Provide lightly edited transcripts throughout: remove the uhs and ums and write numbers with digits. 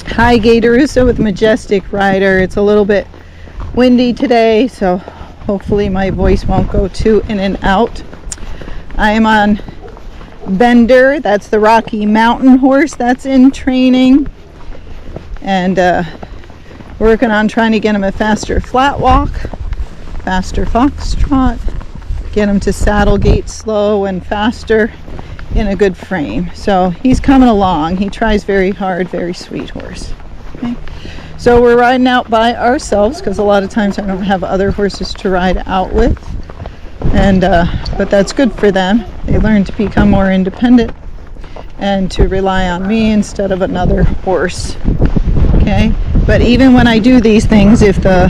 Hi, Gaye DeRusso with Majestic Rider. It's a little bit windy today, so hopefully my voice won't go too in and out. I am on Bender. That's the Rocky Mountain horse that's in training, and working on trying to get him a faster flat walk, faster foxtrot, get him to saddle gait slow and faster in a good frame. So he's coming along. He tries very hard. Very sweet horse. Okay, so we're riding out by ourselves because a lot of times I don't have other horses to ride out with, and but that's good for them. They learn to become more independent and to rely on me instead of another horse. Okay, but even when I do these things, if the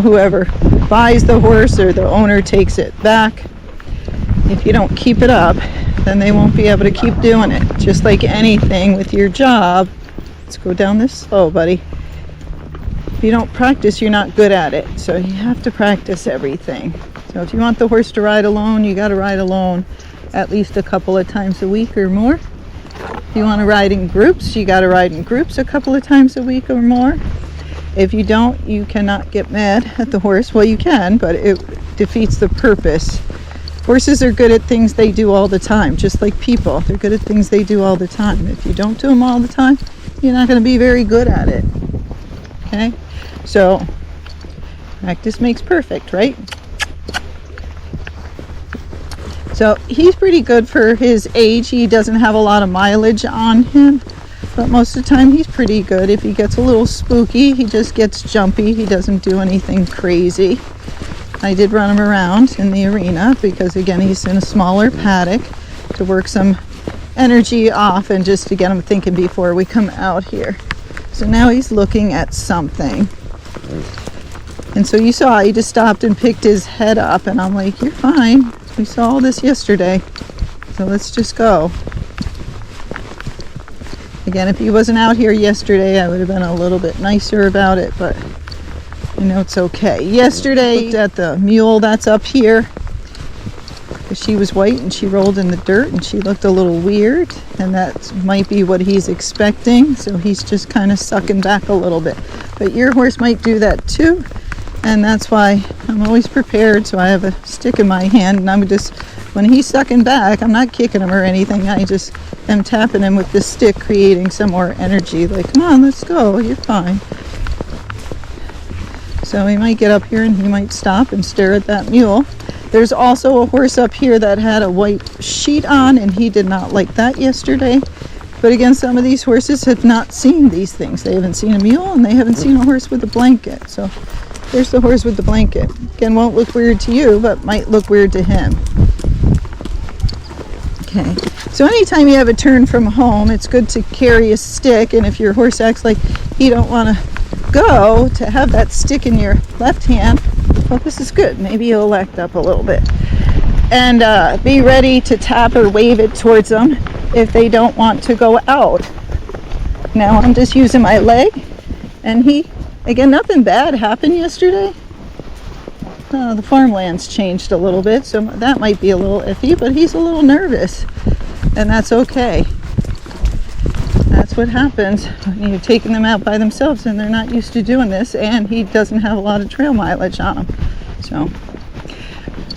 whoever buys the horse or the owner takes it back, if you don't keep it up, then they won't be able to keep doing it. Just like anything with your job. Let's go down this slow, buddy. If you don't practice, you're not good at it. So you have to practice everything. So if you want the horse to ride alone, you got to ride alone at least a couple of times a week or more. If you want to ride in groups, you got to ride in groups a couple of times a week or more. If you don't, you cannot get mad at the horse. Well, you can, but it defeats the purpose. Horses are good at things they do all the time, just like people. They're good at things they do all the time. If you don't do them all the time, you're not going to be very good at it. Okay? So, practice makes perfect, right? So, he's pretty good for his age. He doesn't have a lot of mileage on him, but most of the time he's pretty good. If he gets a little spooky, he just gets jumpy. He doesn't do anything crazy. I did run him around in the arena because, again, he's in a smaller paddock to work some energy off and just to get him thinking before we come out here. So now he's looking at something. And so you saw he just stopped and picked his head up, and I'm like, you're fine. We saw all this yesterday. So let's just go. Again, if he wasn't out here yesterday, I would have been a little bit nicer about it, but it's okay. Yesterday, I looked at the mule that's up here. She was white and she rolled in the dirt and she looked a little weird, and that might be what he's expecting, so he's just kind of sucking back a little bit. But your horse might do that too, and that's why I'm always prepared. So I have a stick in my hand, and I'm just, when he's sucking back, I'm not kicking him or anything. I just am tapping him with the stick, creating some more energy, like, come on, let's go, you're fine. So he might get up here and he might stop and stare at that mule. There's also a horse up here that had a white sheet on, and he did not like that yesterday. But again, some of these horses have not seen these things. They haven't seen a mule and they haven't seen a horse with a blanket. So there's the horse with the blanket. Again, won't look weird to you, but might look weird to him. Okay, so anytime you have a turn from home, it's good to carry a stick, and if your horse acts like he don't want to go, to have that stick in your left hand. Well, this is good. Maybe he'll act up a little bit, and be ready to tap or wave it towards them if they don't want to go out. Now I'm just using my leg, and again, nothing bad happened yesterday. The farmland's changed a little bit, so that might be a little iffy, but he's a little nervous, and that's okay. That's what happens when you're taking them out by themselves and they're not used to doing this, and he doesn't have a lot of trail mileage on him.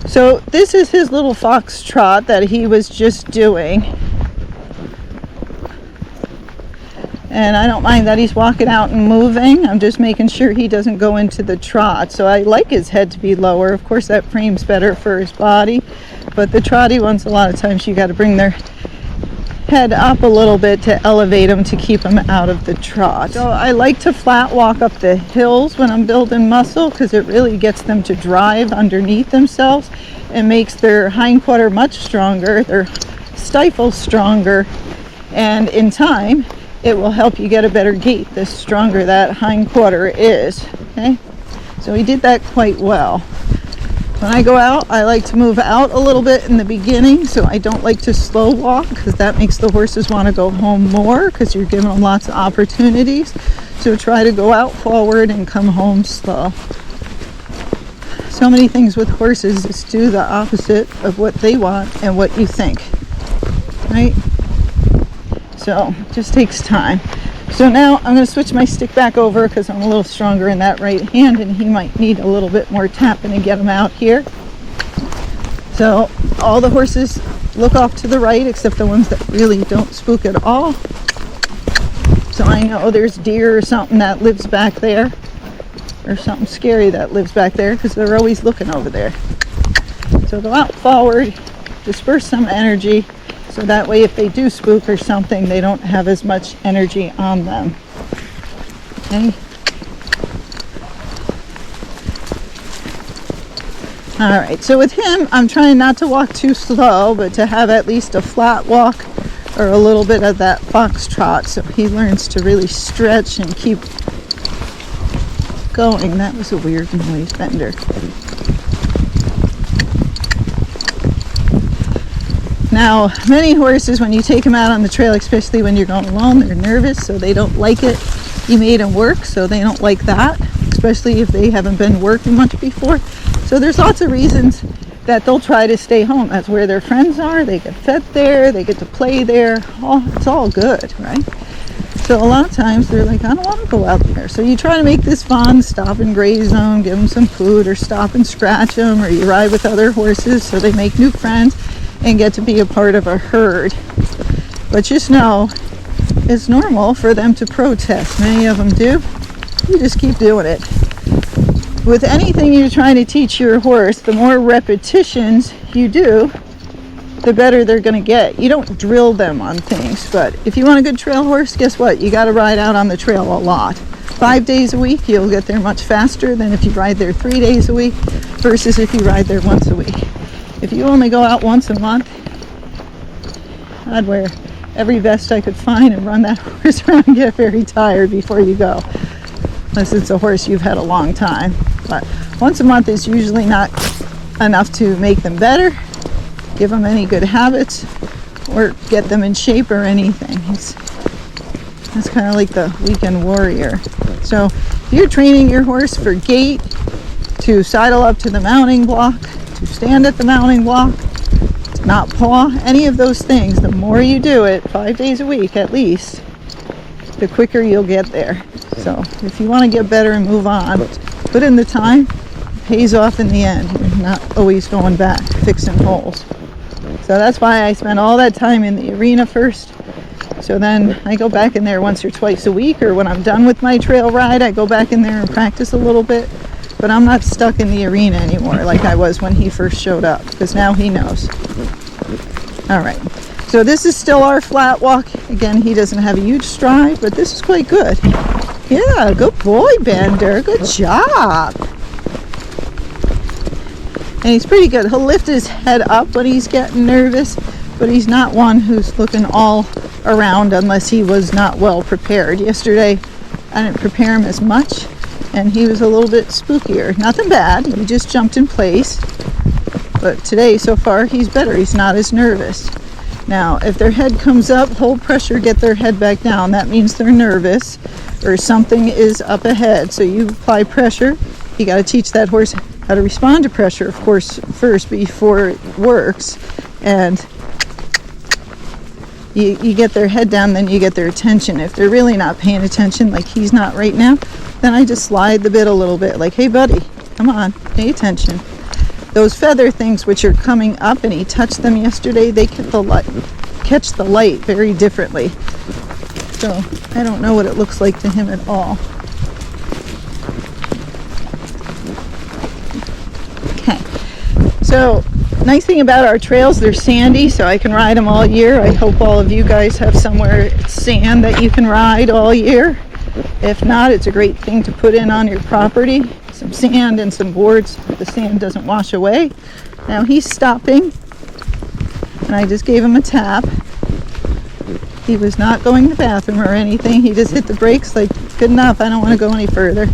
So this is his little foxtrot that he was just doing. And I don't mind that he's walking out and moving. I'm just making sure he doesn't go into the trot. So I like his head to be lower. Of course, that frame's better for his body. But the trotty ones, a lot of times you got to bring their head up a little bit to elevate them to keep them out of the trot. So I like to flat walk up the hills when I'm building muscle, because it really gets them to drive underneath themselves and makes their hindquarter much stronger, their stifle stronger, and in time it will help you get a better gait the stronger that hindquarter is. Okay, so he did that quite well. When I go out, I like to move out a little bit in the beginning, so I don't like to slow walk, because that makes the horses want to go home more, because you're giving them lots of opportunities. So try to go out forward and come home slow. So many things with horses is do the opposite of what they want and what you think, right? So it just takes time. So now I'm going to switch my stick back over because I'm a little stronger in that right hand, and he might need a little bit more tapping to get him out here. So all the horses look off to the right except the ones that really don't spook at all. So I know there's deer or something that lives back there, or something scary that lives back there, because they're always looking over there. So go out forward, disperse some energy, so that way if they do spook or something, they don't have as much energy on them. Okay. All right, so with him, I'm trying not to walk too slow, but to have at least a flat walk or a little bit of that foxtrot, so he learns to really stretch and keep going. That was a weird noise, Bender. Now, many horses, when you take them out on the trail, especially when you're going alone, they're nervous, so they don't like it. You made them work, so they don't like that, especially if they haven't been working much before. So there's lots of reasons that they'll try to stay home. That's where their friends are. They get fed there. They get to play there. It's all good, right? So a lot of times they're like, I don't want to go out there. So you try to make this fun. Stop and graze them, give them some food, or stop and scratch them, or you ride with other horses so they make new friends and get to be a part of a herd. But just know, it's normal for them to protest. Many of them do. You just keep doing it. With anything you're trying to teach your horse, the more repetitions you do, the better they're going to get. You don't drill them on things, but if you want a good trail horse, guess what? You got to ride out on the trail a lot. 5 days a week, you'll get there much faster than if you ride there 3 days a week versus if you ride there once a week. If you only go out once a month, I'd wear every vest I could find and run that horse around and get very tired before you go. Unless it's a horse you've had a long time. But once a month is usually not enough to make them better, give them any good habits, or get them in shape or anything. It's kind of like the weekend warrior. So if you're training your horse for gait, to sidle up to the mounting block, to stand at the mounting block, to not paw, any of those things, the more you do it, 5 days a week at least, the quicker you'll get there. So if you want to get better and move on, put in the time, it pays off in the end. You're not always going back, fixing holes. So that's why I spend all that time in the arena first. So then I go back in there once or twice a week, or when I'm done with my trail ride, I go back in there and practice a little bit. But I'm not stuck in the arena anymore like I was when he first showed up, because now he knows. All right. So this is still our flat walk. Again, he doesn't have a huge stride, but this is quite good. Yeah, good boy, Bender. Good job. And he's pretty good. He'll lift his head up when he's getting nervous, but he's not one who's looking all around unless he was not well prepared. Yesterday, I didn't prepare him as much, and he was a little bit spookier. Nothing bad. He just jumped in place. But today, so far, he's better. He's not as nervous. Now, if their head comes up, hold pressure, get their head back down. That means they're nervous or something is up ahead. So you apply pressure. You got to teach that horse how to respond to pressure, of course, first before it works. And you get their head down, then you get their attention. If they're really not paying attention, like he's not right now, then I just slide the bit a little bit. Like, hey, buddy, come on, pay attention. Those feather things which are coming up, and he touched them yesterday, they catch the light very differently. So I don't know what it looks like to him at all. Okay. So nice thing about our trails, they're sandy, so I can ride them all year. I hope all of you guys have somewhere it's sand that you can ride all year. If not, it's a great thing to put in on your property. Some sand and some boards. The sand doesn't wash away. Now he's stopping, and I just gave him a tap. He was not going to the bathroom or anything. He just hit the brakes like, good enough, I don't want to go any further.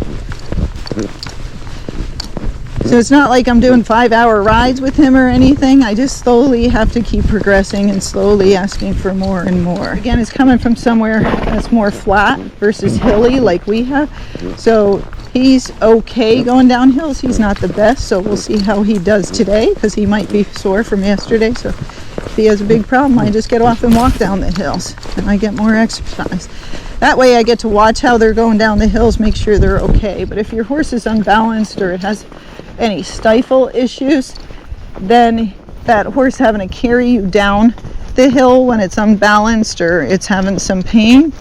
So it's not like I'm doing 5-hour rides with him or anything. I just slowly have to keep progressing and slowly asking for more and more. Again, it's coming from somewhere that's more flat versus hilly like we have. So he's okay going down hills. He's not the best, so we'll see how he does today, because he might be sore from yesterday. So If he has a big problem, I just get off and walk down the hills, and I get more exercise. That way I get to watch how they're going down the hills, make sure they're okay. But if your horse is unbalanced or it has any stifle issues, then that horse having to carry you down the hill when it's unbalanced or it's having some pain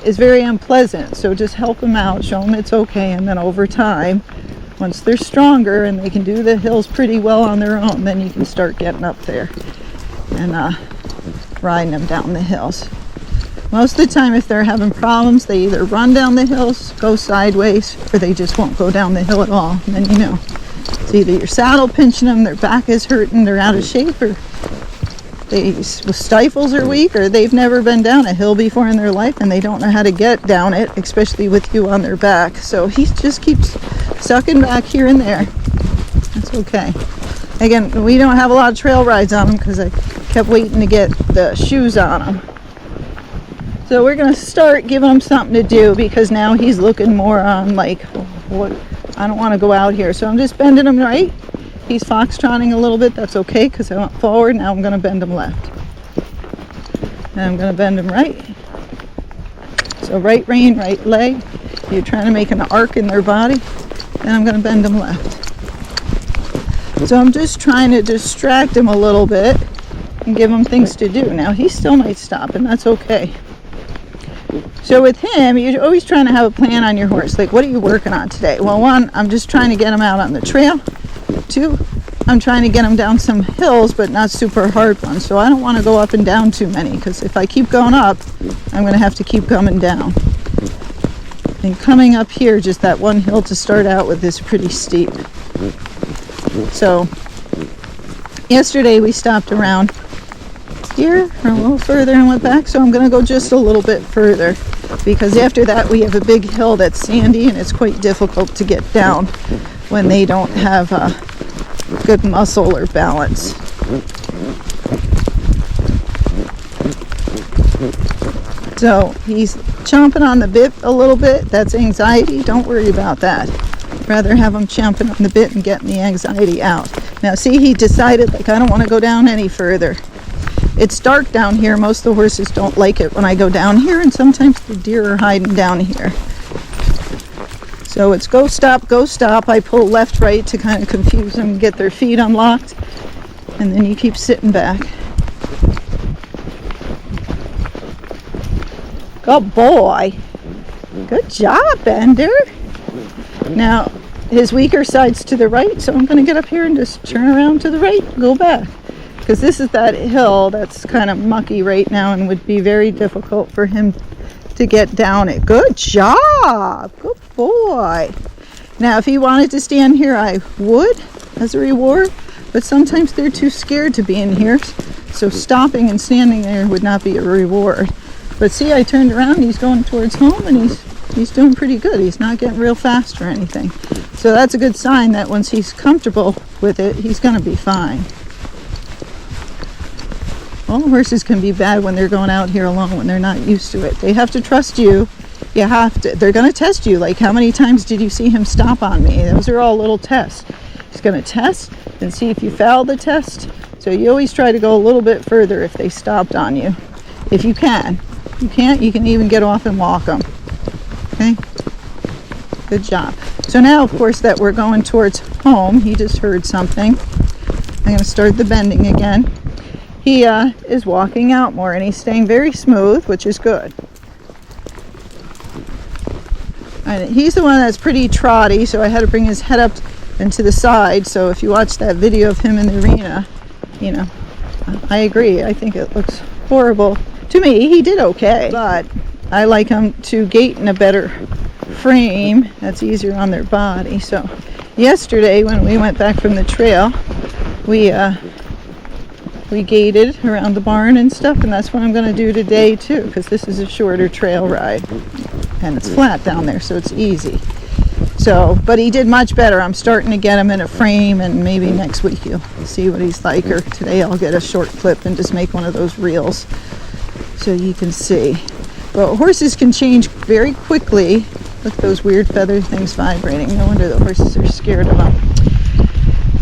is very unpleasant. So just help them out, show them it's okay, and then over time, once they're stronger and they can do the hills pretty well on their own, then you can start getting up there and riding them down the hills. Most of the time, if they're having problems, they either run down the hills, go sideways, or they just won't go down the hill at all. And then you know, it's either your saddle pinching them, their back is hurting, they're out of shape, or stifles are weak, or they've never been down a hill before in their life and they don't know how to get down it, especially with you on their back. So he just keeps sucking back here and there. That's okay. Again, we don't have a lot of trail rides on him because I kept waiting to get the shoes on him. So we're going to start giving him something to do because now he's looking more on like, what? I don't want to go out here. So I'm just bending him right. He's foxtrotting a little bit. That's okay because I went forward. Now I'm going to bend him left. And I'm going to bend him right. So right rein, right leg. You're trying to make an arc in their body. And I'm going to bend him left. So I'm just trying to distract him a little bit and give him things to do. Now he still might stop, and that's okay. So with him, you're always trying to have a plan on your horse. Like, what are you working on today? Well, one, I'm just trying to get him out on the trail. Two, I'm trying to get him down some hills, but not super hard ones. So I don't want to go up and down too many, because if I keep going up, I'm going to have to keep coming down. And coming up here, just that one hill to start out with is pretty steep. So yesterday we stopped around here or a little further and went back, so I'm going to go just a little bit further because after that we have a big hill that's sandy and it's quite difficult to get down when they don't have good muscle or balance. So he's chomping on the bit a little bit. That's anxiety. Don't worry about that. Rather have him chomping on the bit and getting the anxiety out. Now see, he decided, like, I don't want to go down any further. It's dark down here. Most of the horses don't like it when I go down here, and sometimes the deer are hiding down here. So it's go, stop, go, stop. I pull left, right to kind of confuse them and get their feet unlocked. And then you keep sitting back. Good boy. Good job, Bender. Now, his weaker side's to the right, so I'm going to get up here and just turn around to the right and go back. Because this is that hill that's kind of mucky right now and would be very difficult for him to get down it. Good job. Good boy. Now, if he wanted to stand here, I would as a reward, but sometimes they're too scared to be in here, so stopping and standing there would not be a reward. But see, I turned around, he's going towards home, and he's doing pretty good. He's not getting real fast or anything. So that's a good sign that once he's comfortable with it, he's going to be fine. All horses can be bad when they're going out here alone, when they're not used to it. They have to trust you. You have to. They're going to test you. Like, how many times did you see him stop on me? Those are all little tests. He's going to test and see if you fail the test. So you always try to go a little bit further if they stopped on you. If you can. If you can't, you can even get off and walk them. Okay? Good job. So now, of course, that we're going towards home, he just heard something. I'm going to start the bending again. He is walking out more, and he's staying very smooth, which is good. And he's the one that's pretty trotty, so I had to bring his head up and to the side. So if you watch that video of him in the arena, you know, I agree. I think it looks horrible. To me, he did okay, but I like him to gait in a better frame. That's easier on their body. So yesterday when we went back from the trail, we gaited around the barn and stuff, and that's what I'm going to do today too, because this is a shorter trail ride and it's flat down there, so it's easy. So, but he did much better. I'm starting to get him in a frame, and maybe next week you'll see what he's like, or today I'll get a short clip and just make one of those reels so you can see. But horses can change very quickly. Look at those weird feather things vibrating. No wonder the horses are scared of them.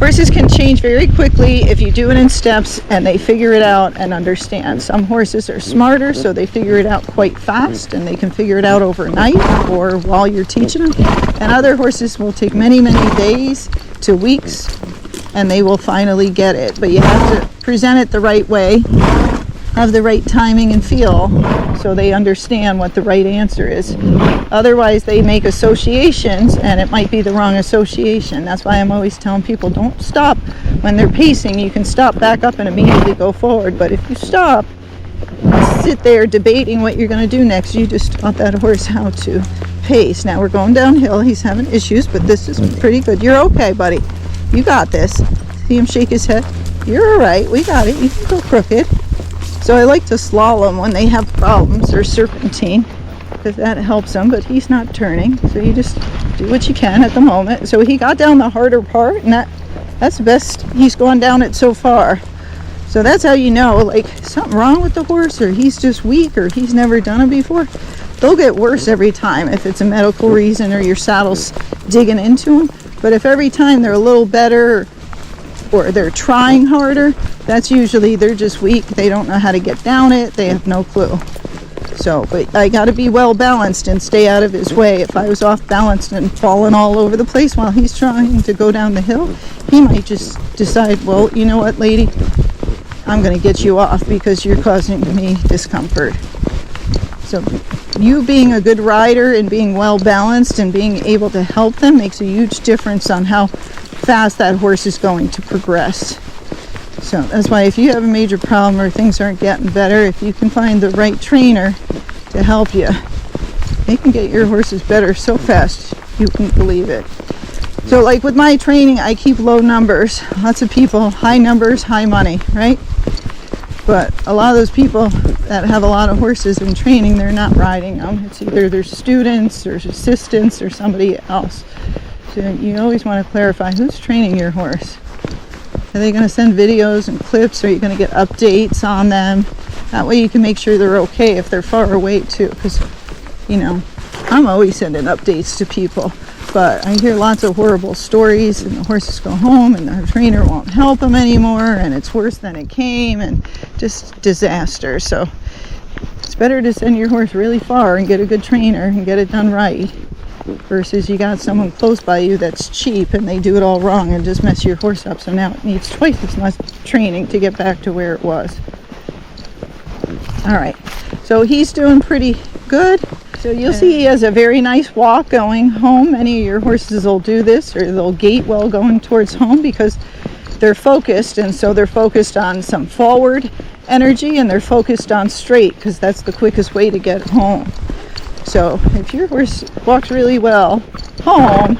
Horses can change very quickly if you do it in steps and they figure it out and understand. Some horses are smarter, so they figure it out quite fast and they can figure it out overnight or while you're teaching them. And other horses will take many, many days to weeks and they will finally get it. But you have to present it the right way, have the right timing and feel so they understand what the right answer is. Otherwise, they make associations and it might be the wrong association. That's why I'm always telling people, don't stop when they're pacing. You can stop, back up, and immediately go forward. But if you stop, sit there debating what you're going to do next, you just taught that horse how to pace. Now we're going downhill. He's having issues, but this is pretty good. You're okay, buddy. You got this. See him shake his head? You're all right. We got it. You can go crooked. So I like to slalom when they have problems, or serpentine, because that helps them, but he's not turning. So you just do what you can at the moment. So he got down the harder part, and that's the best he's gone down it so far. So that's how you know, like, something wrong with the horse, or he's just weak, or he's never done it before. They'll get worse every time if it's a medical reason or your saddle's digging into them. But if every time they're a little better, or they're trying harder, that's usually they're just weak. They don't know how to get down it. They have no clue. So, but I got to be well balanced and stay out of his way. If I was off balanced and falling all over the place while he's trying to go down the hill, he might just decide, well, you know what, lady, I'm going to get you off because you're causing me discomfort. So you being a good rider and being well balanced and being able to help them makes a huge difference on how fast that horse is going to progress. So that's why if you have a major problem or things aren't getting better, if you can find the right trainer to help you, they can get your horses better so fast you can believe it. So like with my training, I keep low numbers. Lots of people, high numbers, high money, right? But a lot of those people that have a lot of horses in training, they're not riding them. It's either their students or assistants or somebody else. So you always want to clarify who's training your horse. Are they going to send videos and clips? Or are you going to get updates on them? That way you can make sure they're okay if they're far away too. Because, you know, I'm always sending updates to people. But I hear lots of horrible stories and the horses go home and the trainer won't help them anymore and it's worse than it came and just disaster. So it's better to send your horse really far and get a good trainer and get it done right, versus you got someone close by you that's cheap and they do it all wrong and just mess your horse up. So now it needs twice as much training to get back to where it was. All right, so he's doing pretty good. So you'll see he has a very nice walk going home. Many of your horses will do this, or they'll gait while going towards home because they're focused, and so they're focused on some forward energy and they're focused on straight because that's the quickest way to get home. So if your horse walks really well home,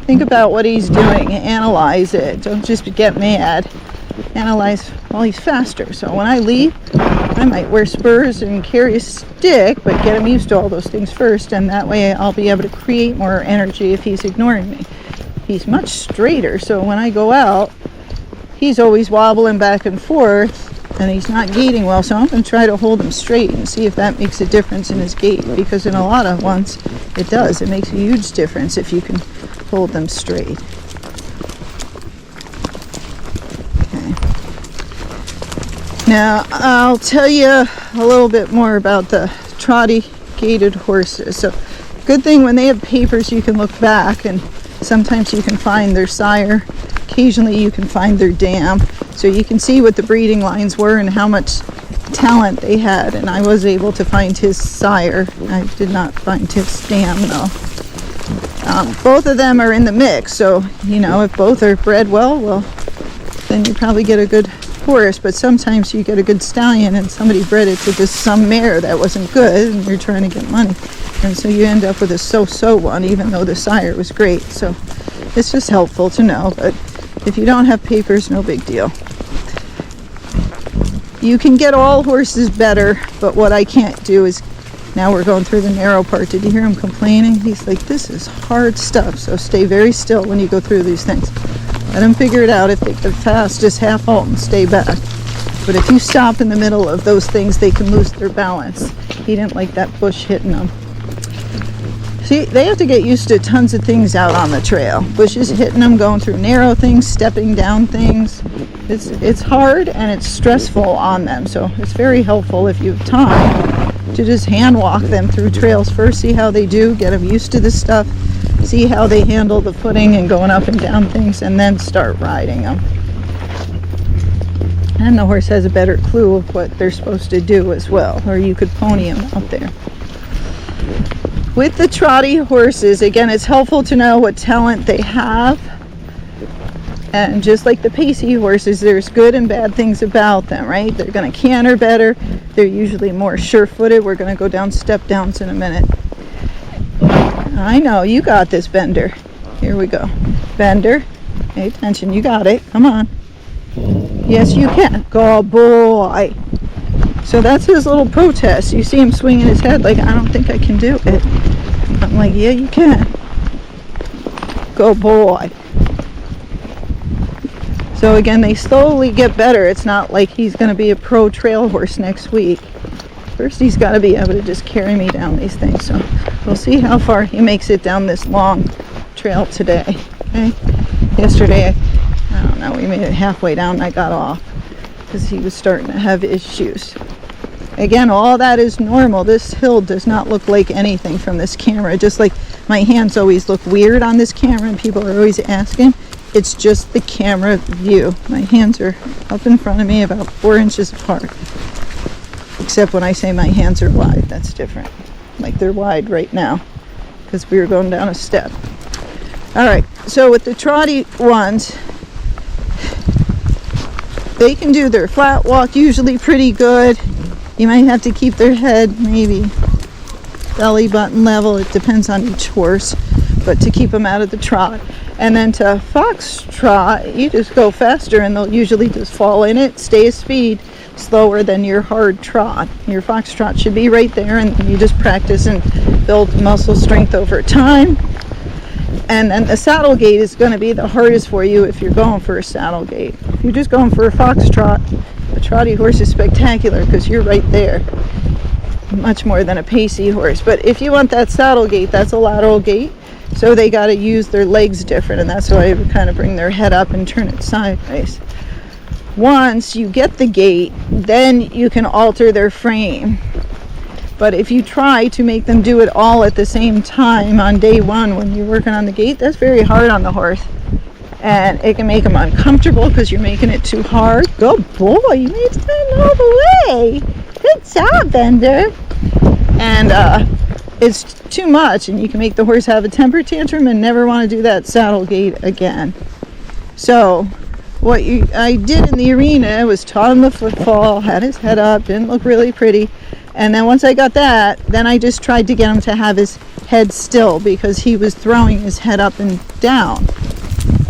think about what he's doing, analyze it. Don't just get mad. Analyze, well, he's faster. So when I leave, I might wear spurs and carry a stick, but get him used to all those things first, and that way I'll be able to create more energy if he's ignoring me. He's much straighter, so when I go out, he's always wobbling back and forth, and he's not gaiting well, so I'm going to try to hold him straight and see if that makes a difference in his gait, because in a lot of ones, it does. It makes a huge difference if you can hold them straight. Now, I'll tell you a little bit more about the Trotty gaited horses. So, good thing when they have papers, you can look back, and sometimes you can find their sire. Occasionally, you can find their dam. So you can see what the breeding lines were and how much talent they had. And I was able to find his sire. I did not find his dam, though. Both of them are in the mix. So, you know, if both are bred well, then you probably get a good horse. But sometimes you get a good stallion and somebody bred it to just some mare that wasn't good and you're trying to get money, and so you end up with a so-so one even though the sire was great. So it's just helpful to know. But if you don't have papers, no big deal. You can get all horses better, but what I can't do is, now we're going through the narrow part. Did you hear him complaining? He's like, this is hard stuff. So stay very still when you go through these things. Let them figure it out. If they get fast, just half halt and stay back. But if you stop in the middle of those things, they can lose their balance. He didn't like that bush hitting them. So See, they have to get used to tons of things out on the trail. Bushes hitting them, going through narrow things, stepping down things. It's hard and it's stressful on them. So it's very helpful if you have time to just hand walk them through trails first, see how they do, get them used to this stuff, see how they handle the footing and going up and down things, and then start riding them. And the horse has a better clue of what they're supposed to do as well, or you could pony them out there. With the trotty horses, again, it's helpful to know what talent they have. And just like the pacey horses, there's good and bad things about them, right? They're going to canter better. They're usually more sure-footed. We're going to go down step downs in a minute. I know, you got this, Bender. Here we go. Bender, pay attention. You got it. Come on. Yes, you can. Good boy. So that's his little protest. You see him swinging his head like, I don't think I can do it. I'm like, yeah, you can. Good boy. So again, they slowly get better. It's not like he's going to be a pro trail horse next week. First, he's got to be able to just carry me down these things. So we'll see how far he makes it down this long trail today. Okay. Yesterday, I don't know, we made it halfway down and I got off because he was starting to have issues. Again, all that is normal. This hill does not look like anything from this camera. Just like my hands always look weird on this camera and people are always asking. It's just the camera view. My hands are up in front of me about 4 inches apart. Except when I say my hands are wide, that's different. Like they're wide right now because we were going down a step. All right, so with the trotty ones, they can do their flat walk usually pretty good. You might have to keep their head maybe belly button level. It depends on each horse, but to keep them out of the trot. And then to fox trot, you just go faster and they'll usually just fall in it, stay a speed slower than your hard trot. Your fox trot should be right there, and you just practice and build muscle strength over time. And then the saddle gait is going to be the hardest for you if you're going for a saddle gait. If you're just going for a fox trot, a trotty horse is spectacular because you're right there, much more than a pacey horse. But if you want that saddle gait, that's a lateral gait, so they got to use their legs different, and that's why I would kind of bring their head up and turn it sideways. Once you get the gait, then you can alter their frame. But if you try to make them do it all at the same time on day one when you're working on the gait, that's very hard on the horse. And it can make them uncomfortable because you're making it too hard. Good boy, you made it all the way. Good job, Bender. And it's too much, and you can make the horse have a temper tantrum and never want to do that saddle gait again. So what I did in the arena was taught him the footfall, had his head up, didn't look really pretty. And then once I got that, then I just tried to get him to have his head still because he was throwing his head up and down.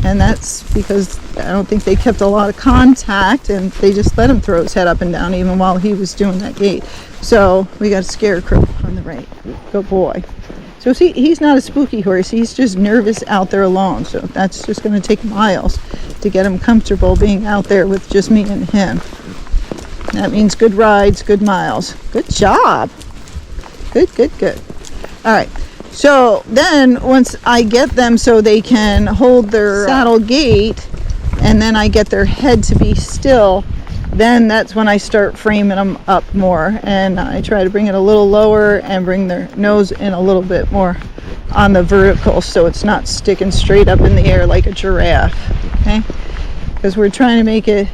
And that's because I don't think they kept a lot of contact and they just let him throw his head up and down even while he was doing that gait. So we got a scarecrow on the right. Good boy. So see, he's not a spooky horse. He's just nervous out there alone. So that's just going to take miles to get him comfortable being out there with just me and him. That means good rides, good miles. Good job. Good, good, good. All right. So then once I get them so they can hold their saddle gait and then I get their head to be still, then that's when I start framing them up more. And I try to bring it a little lower and bring their nose in a little bit more on the vertical so it's not sticking straight up in the air like a giraffe. Okay? Because we're trying to make it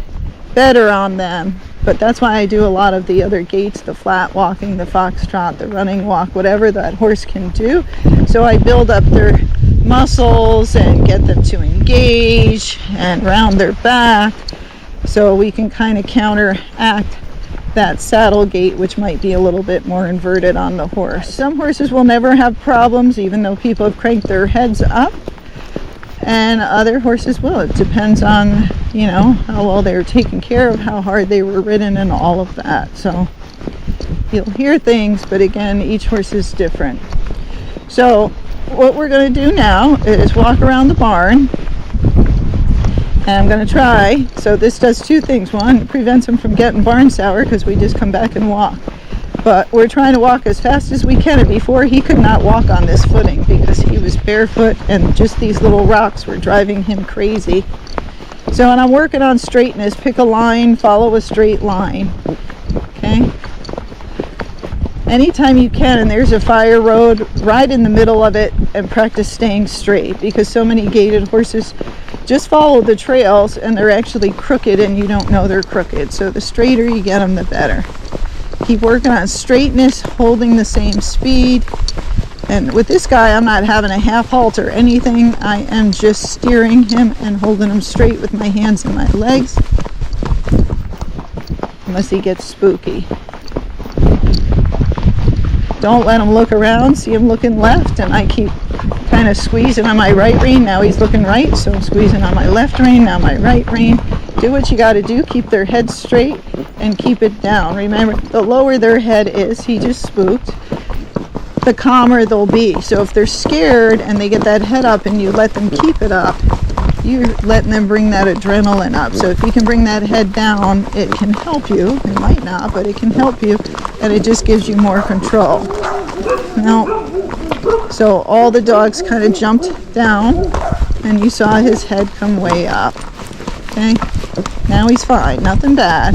better on them. But that's why I do a lot of the other gaits, the flat walking, the foxtrot, the running walk, whatever that horse can do. So I build up their muscles and get them to engage and round their back so we can kind of counteract that saddle gait, which might be a little bit more inverted on the horse. Some horses will never have problems even though people have cranked their heads up, and other horses will. It depends on, how well they were taken care of, how hard they were ridden, and all of that. So you'll hear things, but again, each horse is different. So what we're going to do now is walk around the barn, and I'm going to try. So this does two things. One, it prevents them from getting barn sour because we just come back and walk. But we're trying to walk as fast as we can, and before he could not walk on this footing because he was barefoot and just these little rocks were driving him crazy. So when I'm working on straightness, pick a line, follow a straight line. Okay? Anytime you can, and there's a fire road, ride in the middle of it and practice staying straight, because so many gaited horses just follow the trails and they're actually crooked and you don't know they're crooked. So the straighter you get them, the better. Keep working on straightness, holding the same speed. And with this guy, I'm not having a half halt or anything. I am just steering him and holding him straight with my hands and my legs, unless he gets spooky. Don't let him look around. See him looking left, and I keep kind of squeezing on my right rein. Now he's looking right, so I'm squeezing on my left rein, now my right rein. Do what you got to do. Keep their head straight and keep it down. Remember, the lower their head is, he just spooked, the calmer they'll be. So if they're scared and they get that head up and you let them keep it up, you're letting them bring that adrenaline up. So if you can bring that head down, it can help you. It might not, but it can help you, and it just gives you more control. Now, so all the dogs kind of jumped down, and you saw his head come way up. Okay, now he's fine, nothing bad,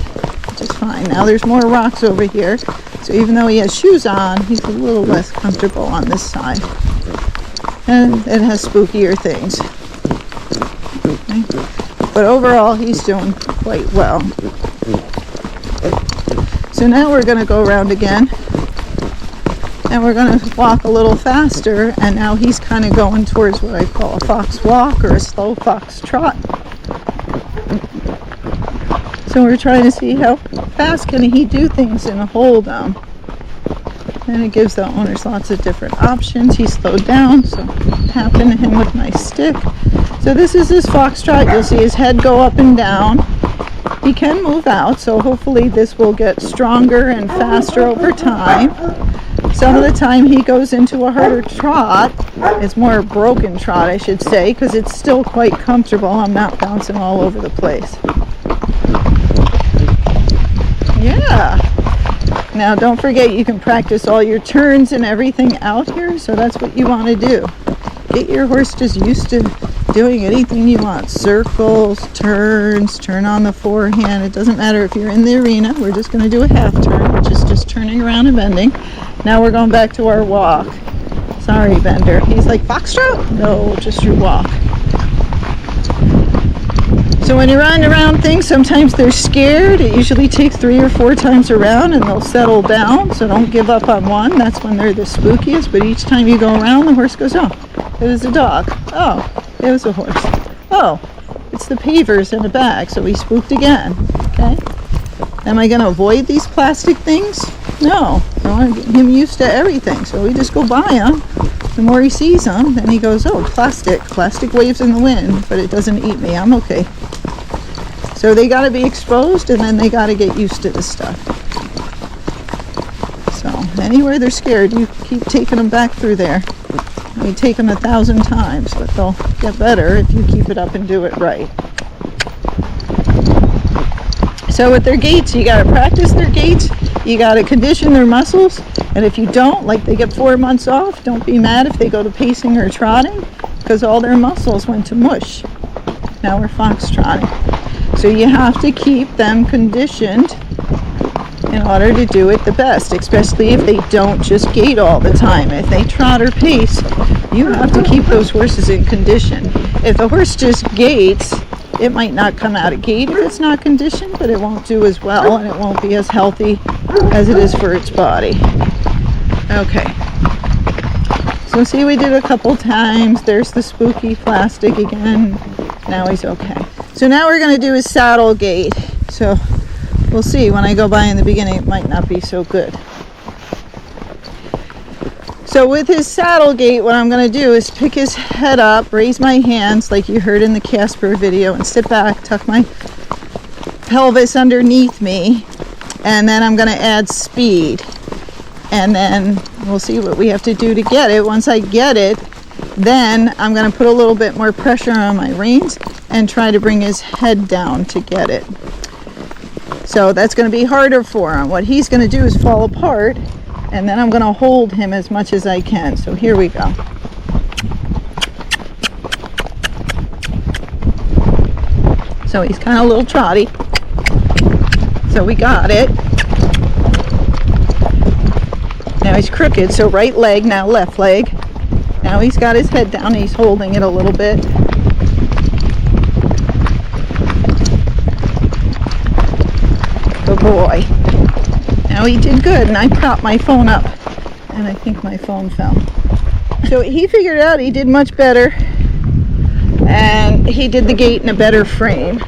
just fine. Now there's more rocks over here, so even though he has shoes on, he's a little less comfortable on this side, and it has spookier things. Okay. But overall, he's doing quite well. So now we're going to go around again, and we're going to walk a little faster, and now he's kind of going towards what I call a fox walk or a slow fox trot. So we're trying to see how fast can he do things in a hold down. And it gives the owners lots of different options. He slowed down, so I'm tapping him with my stick. So this is his foxtrot. You'll see his head go up and down. He can move out, so hopefully this will get stronger and faster over time. Some of the time he goes into a harder trot. It's more a broken trot, I should say, because it's still quite comfortable. I'm not bouncing all over the place. Yeah. Now don't forget, you can practice all your turns and everything out here, so that's what you want to do. Get your horse just used to doing anything you want. Circles, turns, turn on the forehand. It doesn't matter if you're in the arena. We're just going to do a half turn, which is just turning around and bending. Now we're going back to our walk. Sorry, Bender. He's like, foxtrot? No, just your walk. So when you're running around things, sometimes they're scared. It usually takes 3 or 4 times around and they'll settle down. So don't give up on one. That's when they're the spookiest. But each time you go around, the horse goes, oh, it was a dog. Oh, it was a horse. Oh, it's the pavers in the bag. So we spooked again. Okay. Am I going to avoid these plastic things? No. I want to get him used to everything. So we just go by them. The more he sees them, then he goes, oh, plastic. Plastic waves in the wind, but it doesn't eat me. I'm okay. So they got to be exposed, and then they got to get used to this stuff. So anywhere they're scared, you keep taking them back through there. You take them 1,000 times, but they'll get better if you keep it up and do it right. So with their gaits, you got to practice their gaits. You got to condition their muscles. And if you don't, like they get 4 months off, don't be mad if they go to pacing or trotting, because all their muscles went to mush. Now we're fox trotting. So you have to keep them conditioned in order to do it the best, especially if they don't just gait all the time. If they trot or pace, you have to keep those horses in condition. If the horse just gaits, it might not come out of gait if it's not conditioned, but it won't do as well and it won't be as healthy as it is for its body. Okay. So see, we did a couple times. There's the spooky plastic again. Now he's okay. So now we're going to do his saddle gait. So we'll see. When I go by in the beginning, it might not be so good. So with his saddle gait, what I'm going to do is pick his head up, raise my hands like you heard in the Casper video, and sit back, tuck my pelvis underneath me, and then I'm going to add speed. And then we'll see what we have to do to get it. Once I get it, then I'm going to put a little bit more pressure on my reins and try to bring his head down to get it. So that's going to be harder for him. What he's going to do is fall apart, and then I'm going to hold him as much as I can. So here we go. So he's kind of a little trotty. So we got it. Now he's crooked, so right leg, now left leg. Now he's got his head down, he's holding it a little bit. Good boy. Now he did good, and I propped my phone up, and I think my phone fell. So he figured out he did much better, and he did the gait in a better frame.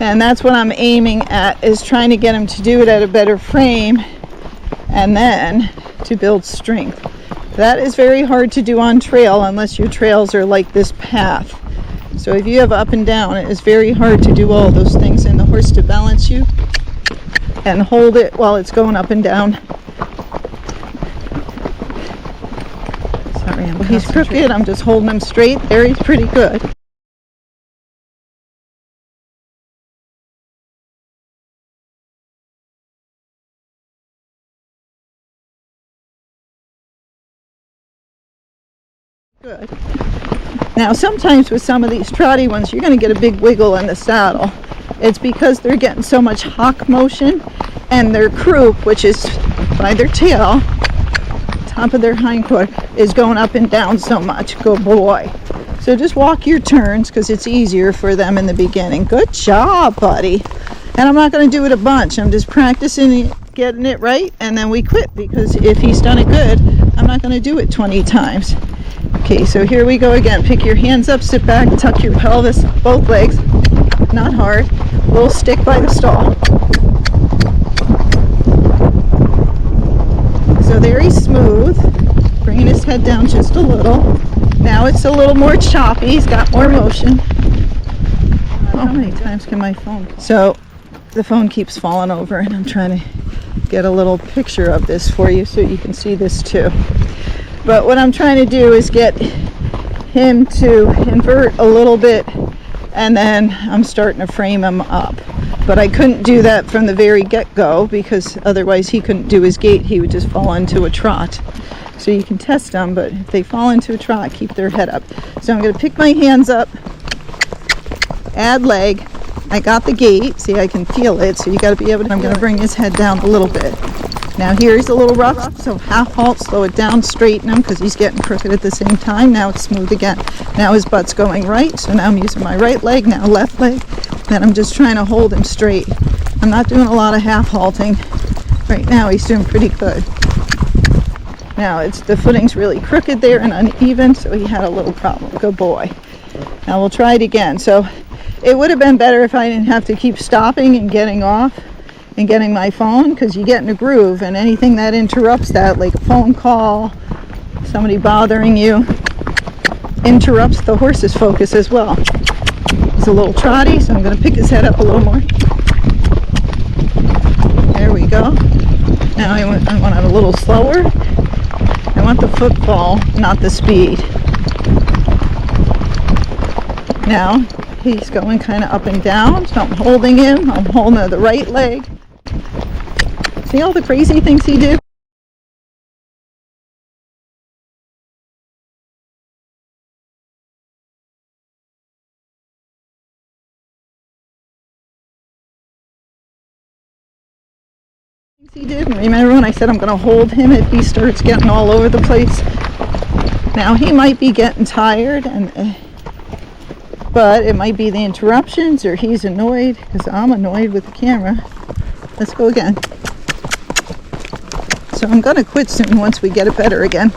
And that's what I'm aiming at, is trying to get him to do it at a better frame, and then to build strength. That is very hard to do on trail unless your trails are like this path. So if you have up and down, it is very hard to do all those things, and the horse to balance you and hold it while it's going up and down. Sorry, he's crooked. I'm just holding him straight. There, he's pretty good. Good. Now sometimes with some of these trotty ones, you're going to get a big wiggle in the saddle. It's because they're getting so much hock motion, and their croup, which is by their tail, top of their hindquarter, is going up and down so much. Good boy. So just walk your turns, because it's easier for them in the beginning. Good job, buddy. And I'm not going to do it a bunch. I'm just practicing getting it right, and then we quit, because if he's done it good, I'm not going to do it 20 times. Okay, so here we go again. Pick your hands up, sit back, tuck your pelvis, both legs, not hard. Little stick by the stall. So there he's smooth, bringing his head down just a little. Now it's a little more choppy, he's got more motion. How many times can my phone? So the phone keeps falling over, and I'm trying to get a little picture of this for you so you can see this too. But what I'm trying to do is get him to invert a little bit, and then I'm starting to frame him up. But I couldn't do that from the very get-go, because otherwise he couldn't do his gait. He would just fall into a trot. So you can test them, but if they fall into a trot, keep their head up. So I'm going to pick my hands up, add leg. I got the gait. See, I can feel it, so you got to be able to. I'm going to bring his head down a little bit. Now here he's a little rough, so half halt, slow it down, straighten him, because he's getting crooked at the same time. Now it's smooth again. Now his butt's going right, so now I'm using my right leg, now left leg. Then I'm just trying to hold him straight. I'm not doing a lot of half halting. Right now he's doing pretty good. Now the footing's really crooked there and uneven, so he had a little problem. Good boy. Now we'll try it again. So it would have been better if I didn't have to keep stopping and getting off and getting my phone, because you get in a groove, and anything that interrupts that, like a phone call, somebody bothering you, interrupts the horse's focus as well. He's a little trotty, so I'm going to pick his head up a little more. There we go. Now I want it a little slower. I want the footfall, not the speed. Now he's going kind of up and down, so I'm holding him. I'm holding the right leg. See all the crazy things he did? And remember when I said I'm going to hold him if he starts getting all over the place? Now he might be getting tired, but it might be the interruptions, or he's annoyed, because I'm annoyed with the camera. Let's go again. So I'm going to quit soon once we get it better again.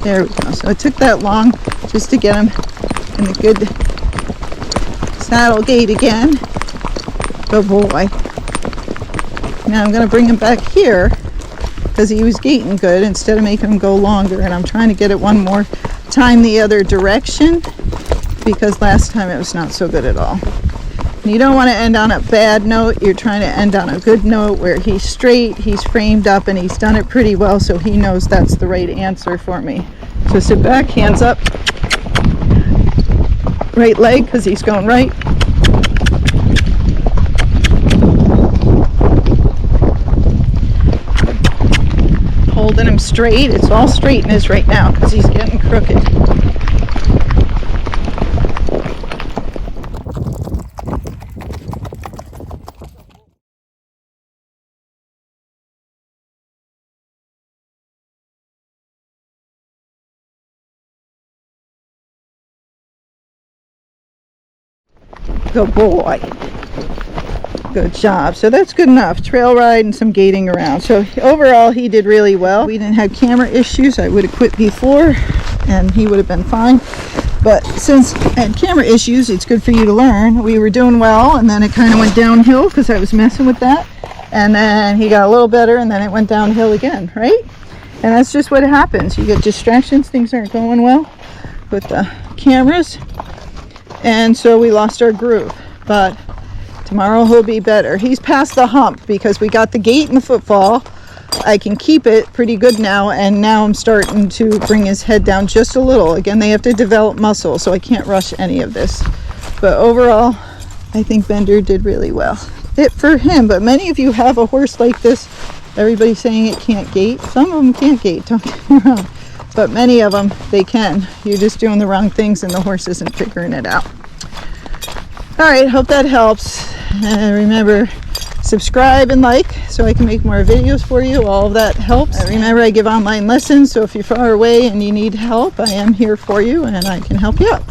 There we go. So it took that long just to get him in a good saddle gait again. Good boy. Now I'm going to bring him back here, because he was gaiting good instead of making him go longer. And I'm trying to get it one more time the other direction. because last time it was not so good at all. And you don't want to end on a bad note. You're trying to end on a good note where he's straight, he's framed up, and he's done it pretty well, so he knows that's the right answer for me. So sit back, hands up. Right leg, because he's going right. Holding him straight. It's all straightness right now because he's getting crooked. Good boy. Good job. So that's good enough. Trail ride and some gating around. So overall, he did really well. We didn't have camera issues. I would have quit before and he would have been fine. But since I had camera issues, it's good for you to learn. We were doing well, and then it kind of went downhill because I was messing with that. And then he got a little better, and then it went downhill again, right? And that's just what happens. You get distractions. Things aren't going well with the cameras. And so we lost our groove. But tomorrow he'll be better. He's past the hump because we got the gait and the footfall. I can keep it pretty good now, and now I'm starting to bring his head down just a little. Again, they have to develop muscle, so I can't rush any of this. But overall, I think Bender did really well. It for him, but many of you have a horse like this. Everybody's saying it can't gait. Some of them can't gait, don't get me wrong. But many of them, they can. You're just doing the wrong things and the horse isn't figuring it out. All right, hope that helps. And remember, subscribe and like so I can make more videos for you. All of that helps. Remember, I give online lessons, so if you're far away and you need help, I am here for you and I can help you out.